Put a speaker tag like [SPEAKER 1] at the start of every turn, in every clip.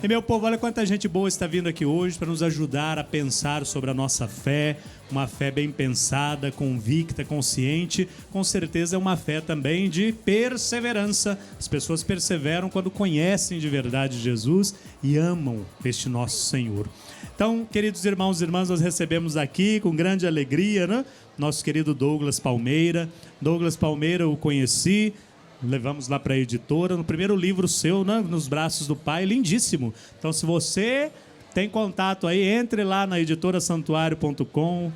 [SPEAKER 1] E meu povo, olha quanta gente boa está vindo aqui hoje para nos ajudar a pensar sobre a nossa fé, uma fé bem pensada, convicta, consciente. Com certeza é uma fé também de perseverança. As pessoas perseveram quando conhecem de verdade Jesus e amam este nosso Senhor. Então, queridos irmãos e irmãs, nós recebemos aqui com grande alegria, né? Nosso querido Douglas Palmeira. Douglas Palmeira eu conheci, levamos lá para a editora, no primeiro livro seu, né? Nos Braços do Pai, lindíssimo. Então, se você tem contato aí, entre lá na editorasantuario.com.br,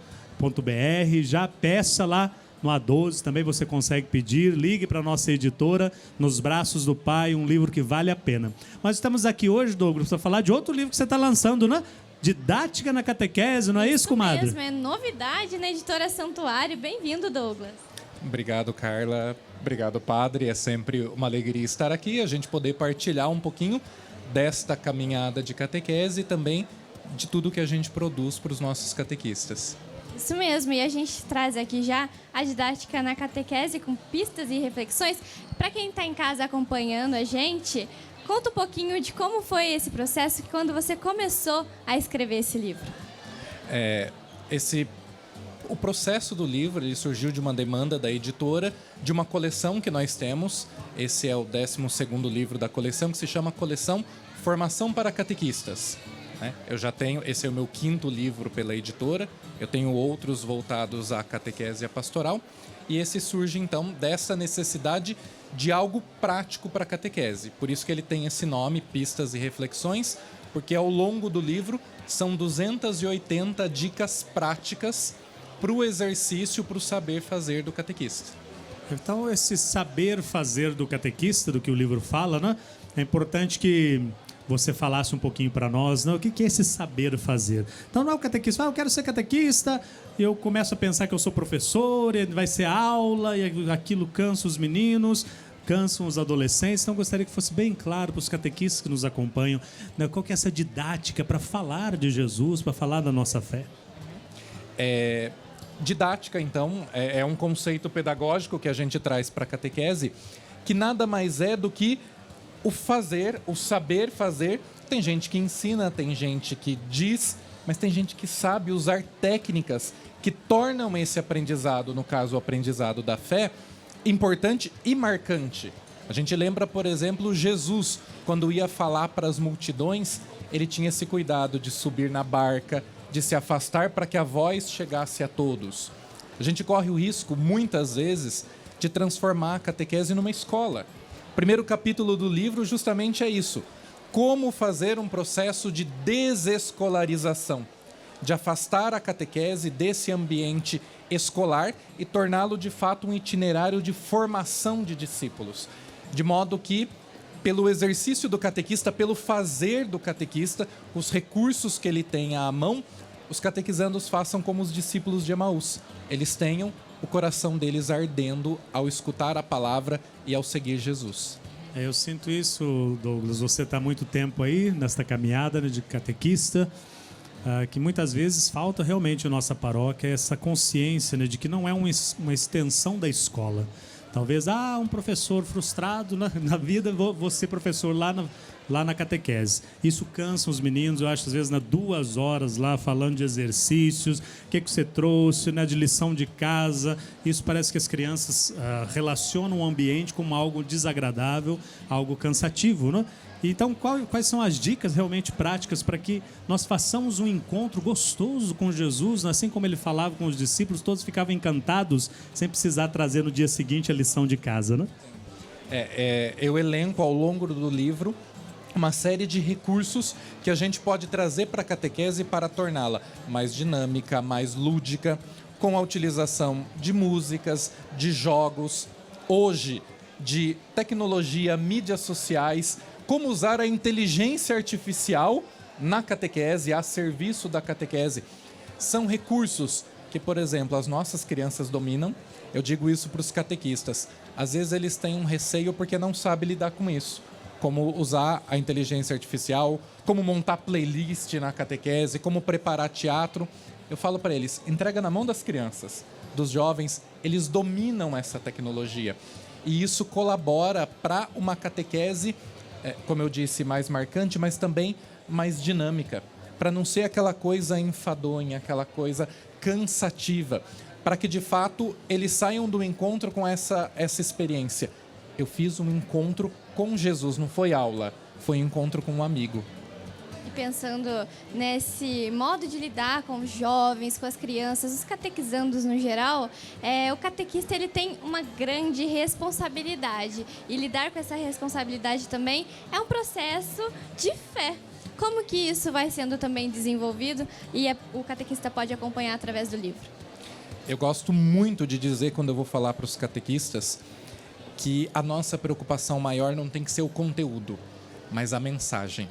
[SPEAKER 1] já peça lá no A12, também você consegue pedir, ligue para a nossa editora, Nos Braços do Pai, um livro que vale a pena. Mas estamos aqui hoje, Douglas, para falar de outro livro que você está lançando, né? Didática na Catequese, não é isso, comadre?
[SPEAKER 2] Isso mesmo, é novidade na Editora Santuário. Bem-vindo, Douglas.
[SPEAKER 3] Obrigado, Carla. Obrigado, padre. É sempre uma alegria estar aqui, a gente poder partilhar um pouquinho desta caminhada de catequese e também de tudo que a gente produz para os nossos catequistas.
[SPEAKER 2] Isso mesmo, e a gente traz aqui já a didática na catequese com pistas e reflexões. Para quem está em casa acompanhando a gente, conta um pouquinho de como foi esse processo quando você começou a escrever esse livro.
[SPEAKER 3] O processo do livro ele surgiu de uma demanda da editora, de uma coleção que nós temos. Esse é o 12º livro da coleção, que se chama Coleção Formação para Catequistas. Eu já tenho, esse é o meu 5º livro pela editora, eu tenho outros voltados à catequese e à pastoral, e esse surge então dessa necessidade de algo prático para a catequese. Por isso que ele tem esse nome, Pistas e Reflexões, porque ao longo do livro são 280 dicas práticas para o exercício, para o saber fazer do catequista.
[SPEAKER 1] Então, esse saber fazer do catequista, do que o livro fala, né? É importante que você falasse um pouquinho para nós, né? O que é esse saber fazer? Então, não é o catequista, eu quero ser catequista, e eu começo a pensar que eu sou professor, e vai ser aula, e aquilo cansa os meninos, cansam os adolescentes. Então, eu gostaria que fosse bem claro para os catequistas que nos acompanham, né? Qual que é essa didática para falar de Jesus, para falar da nossa fé?
[SPEAKER 3] Didática, então, é um conceito pedagógico que a gente traz para a catequese, que nada mais é do que o fazer, o saber fazer. Tem gente que ensina, tem gente que diz, mas tem gente que sabe usar técnicas que tornam esse aprendizado, no caso o aprendizado da fé, importante e marcante. A gente lembra, por exemplo, Jesus, quando ia falar para as multidões, ele tinha esse cuidado de subir na barca, de se afastar para que a voz chegasse a todos. A gente corre o risco, muitas vezes, de transformar a catequese numa escola. O primeiro capítulo do livro justamente é isso. Como fazer um processo de desescolarização, de afastar a catequese desse ambiente escolar e torná-lo, de fato, um itinerário de formação de discípulos. De modo que, pelo exercício do catequista, pelo fazer do catequista, os recursos que ele tem à mão, os catequizandos façam como os discípulos de Emaús. Eles tenham o coração deles ardendo ao escutar a palavra e ao seguir Jesus.
[SPEAKER 1] Eu sinto isso, Douglas. Você está há muito tempo aí nesta caminhada, né, de catequista, que muitas vezes falta realmente na nossa paróquia essa consciência, né, de que não é uma extensão da escola. Talvez, um professor frustrado na vida, vou ser professor lá na catequese. Isso cansa os meninos, eu acho, às vezes, 2 horas lá, falando de exercícios, o que você trouxe, né, de lição de casa. Isso parece que as crianças relacionam o ambiente como algo desagradável, algo cansativo, né? Então, quais são as dicas realmente práticas para que nós façamos um encontro gostoso com Jesus, assim como ele falava com os discípulos, todos ficavam encantados, sem precisar trazer no dia seguinte a lição de casa, né?
[SPEAKER 3] Eu elenco ao longo do livro uma série de recursos que a gente pode trazer para a catequese para torná-la mais dinâmica, mais lúdica, com a utilização de músicas, de jogos, hoje de tecnologia, mídias sociais, como usar a inteligência artificial na catequese, a serviço da catequese. São recursos que, por exemplo, as nossas crianças dominam. Eu digo isso para os catequistas. Às vezes eles têm um receio porque não sabem lidar com isso. Como usar a inteligência artificial, como montar playlist na catequese, como preparar teatro. Eu falo para eles, entrega na mão das crianças, dos jovens, eles dominam essa tecnologia. E isso colabora para uma catequese como eu disse, mais marcante, mas também mais dinâmica, para não ser aquela coisa enfadonha, aquela coisa cansativa, para que de fato eles saiam do encontro com essa experiência. Eu fiz um encontro com Jesus, não foi aula, foi um encontro com um amigo.
[SPEAKER 2] E pensando nesse modo de lidar com os jovens, com as crianças, os catequizandos no geral, o catequista ele tem uma grande responsabilidade. E lidar com essa responsabilidade também é um processo de fé. Como que isso vai sendo também desenvolvido e o catequista pode acompanhar através do livro?
[SPEAKER 3] Eu gosto muito de dizer, quando eu vou falar para os catequistas, que a nossa preocupação maior não tem que ser o conteúdo, mas a mensagem.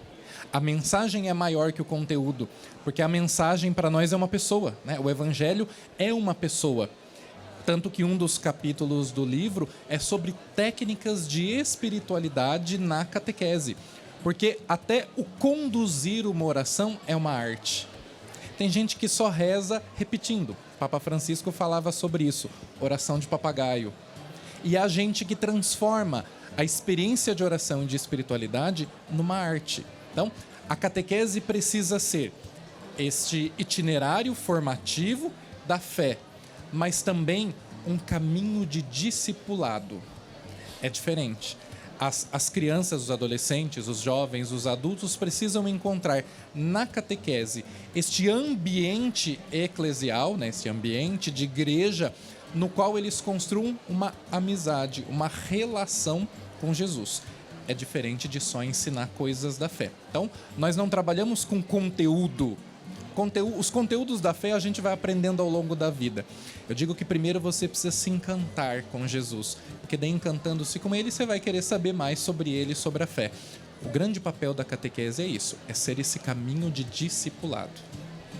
[SPEAKER 3] A mensagem é maior que o conteúdo, porque a mensagem para nós é uma pessoa, né? O Evangelho é uma pessoa. Tanto que um dos capítulos do livro é sobre técnicas de espiritualidade na catequese. Porque até o conduzir uma oração é uma arte. Tem gente que só reza repetindo. Papa Francisco falava sobre isso, oração de papagaio. E há gente que transforma a experiência de oração e de espiritualidade numa arte. Então, a catequese precisa ser este itinerário formativo da fé, mas também um caminho de discipulado. É diferente. As crianças, os adolescentes, os jovens, os adultos precisam encontrar na catequese este ambiente eclesial, né, esse ambiente de igreja, no qual eles construam uma amizade, uma relação com Jesus. É diferente de só ensinar coisas da fé. Então, nós não trabalhamos com conteúdo. Os conteúdos da fé a gente vai aprendendo ao longo da vida. Eu digo que primeiro você precisa se encantar com Jesus, porque daí encantando-se com ele, você vai querer saber mais sobre ele, sobre a fé. O grande papel da catequese é isso, é ser esse caminho de discipulado.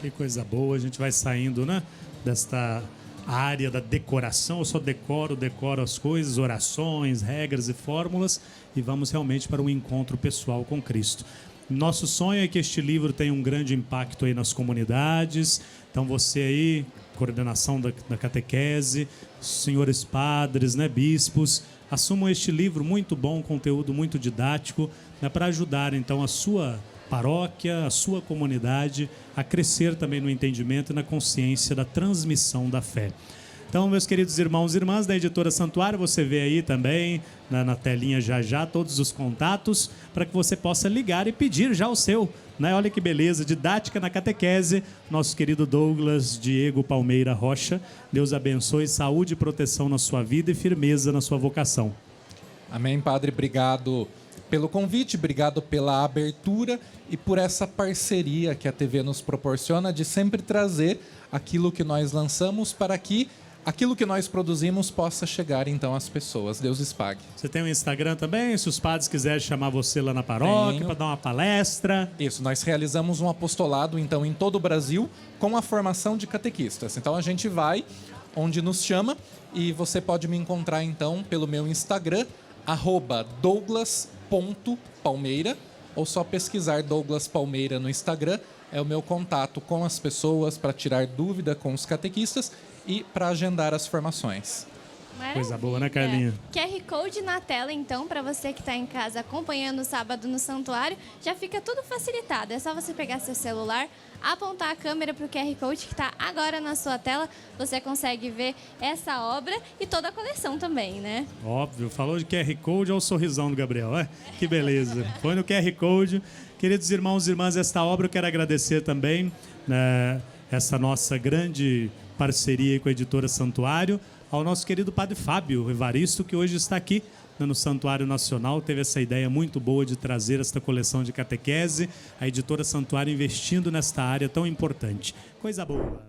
[SPEAKER 1] Que coisa boa, a gente vai saindo, né, desta área da decoração. Eu só decoro as coisas, orações, regras e fórmulas, e vamos realmente para um encontro pessoal com Cristo. Nosso sonho é que este livro tenha um grande impacto aí nas comunidades. Então você aí, coordenação da catequese, senhores padres, né, bispos, assumam este livro muito bom, conteúdo muito didático, né, para ajudar então a sua paróquia, a sua comunidade a crescer também no entendimento e na consciência da transmissão da fé. Então, meus queridos irmãos e irmãs da Editora Santuário, você vê aí também na telinha já todos os contatos para que você possa ligar e pedir já o seu, né? Olha que beleza, didática na catequese, nosso querido Douglas Diego Palmeira Rocha. Deus abençoe, saúde e proteção na sua vida e firmeza na sua vocação.
[SPEAKER 3] Amém, Padre. Obrigado pelo convite, obrigado pela abertura e por essa parceria que a TV nos proporciona de sempre trazer aquilo que nós lançamos para que aquilo que nós produzimos possa chegar então às pessoas. Deus lhes pague.
[SPEAKER 1] Você tem um Instagram também? Se os padres quiserem chamar você lá na paróquia para dar uma palestra.
[SPEAKER 3] Isso, nós realizamos um apostolado então em todo o Brasil com a formação de catequistas. Então a gente vai onde nos chama e você pode me encontrar então pelo meu Instagram, @douglas.palmeira, ou só pesquisar Douglas Palmeira no Instagram. É o meu contato com as pessoas para tirar dúvida com os catequistas e para agendar as formações.
[SPEAKER 2] Maravilha.
[SPEAKER 1] Coisa boa, né, Carlinha?
[SPEAKER 2] QR Code na tela, então, para você que está em casa acompanhando o sábado no santuário, já fica tudo facilitado. É só você pegar seu celular, apontar a câmera para o QR Code que está agora na sua tela. Você consegue ver essa obra e toda a coleção também, né?
[SPEAKER 1] Óbvio, falou de QR Code, olha o sorrisão do Gabriel. Que beleza. Foi no QR Code. Queridos irmãos e irmãs, esta obra eu quero agradecer também, né, essa nossa grande parceria com a Editora Santuário, ao nosso querido Padre Fábio Evaristo, que hoje está aqui no Santuário Nacional, teve essa ideia muito boa de trazer esta coleção de catequese, a Editora Santuário investindo nesta área tão importante. Coisa boa.